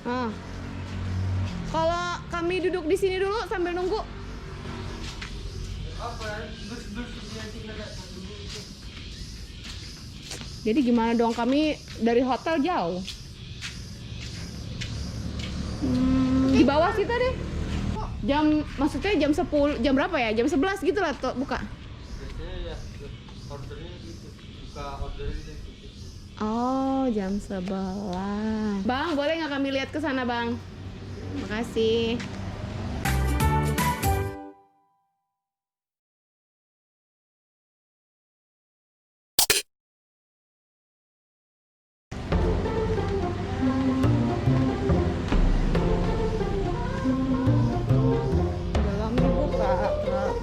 Ah. Kalau kami duduk di sini dulu sambil nunggu. Jadi gimana dong, kami dari hotel jauh. Di bawah situ deh. Maksudnya jam 10, jam berapa ya? Jam 11 gitu lah tuh buka. Biasanya ya ordernya gitu. Buka ordernya gitu. Oh, jam 11. Bang, boleh nggak kami lihat ke sana, Bang? Makasih. Belum dibuka,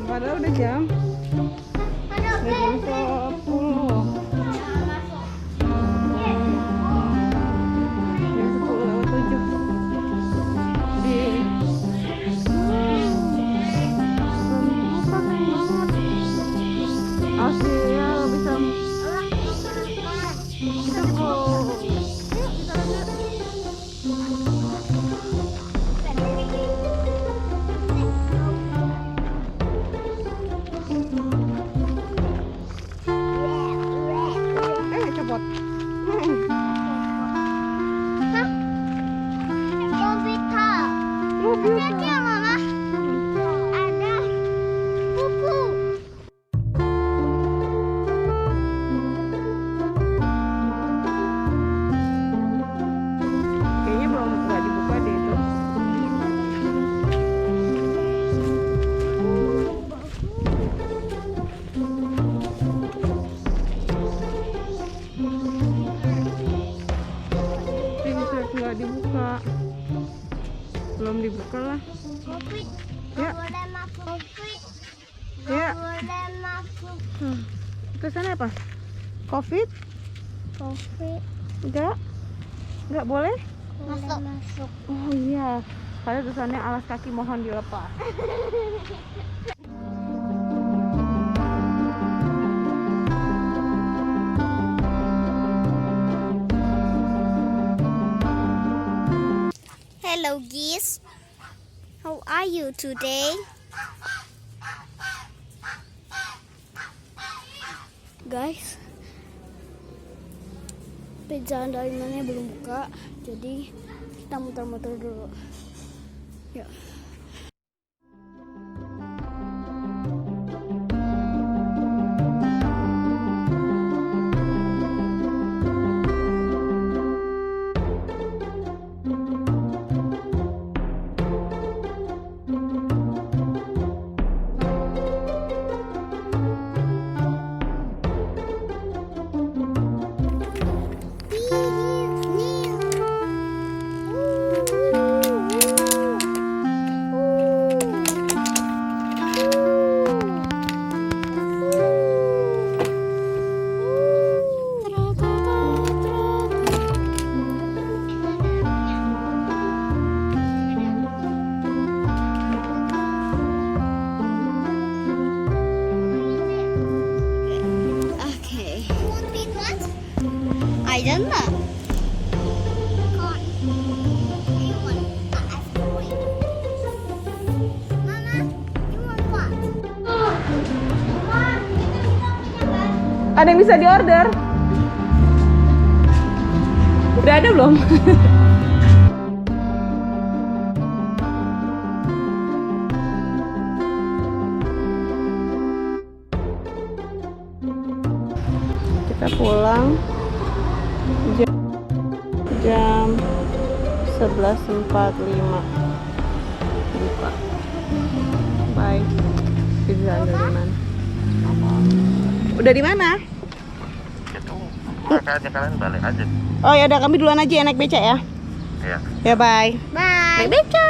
padahal udah jam 10. Belum dibuka lah. Covid. Ya. Boleh masuk. Covid. Ya. Boleh masuk. Ke sana apa? Covid? Covid. Enggak boleh? Boleh masuk. Oh iya. Padahal tulisannya alas kaki mohon dilepas. Hello guys. How are you today? Guys, pizza andalinnya belum buka, jadi kita muter-muter dulu. Ya. I don't know. Ada yang bisa diorder? Udah ada belum? Kita pulang jam 11.45. Lupa. Bye. Pizza andalan. Udah di mana? Itu makanya kalian balik aja. Oh ya udah, kami duluan aja ya, naik beca ya. Iya. Ya bye. Bye. Naik beca.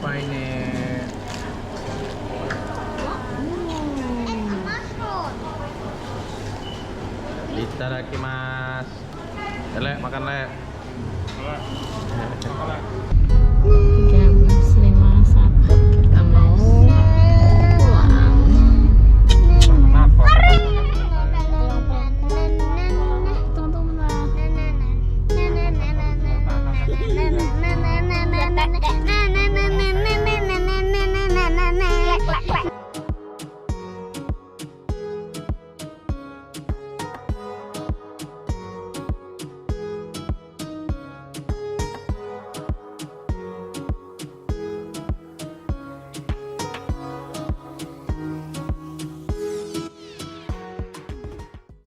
Apa ini? Itadakimasu. Lek, makan lek.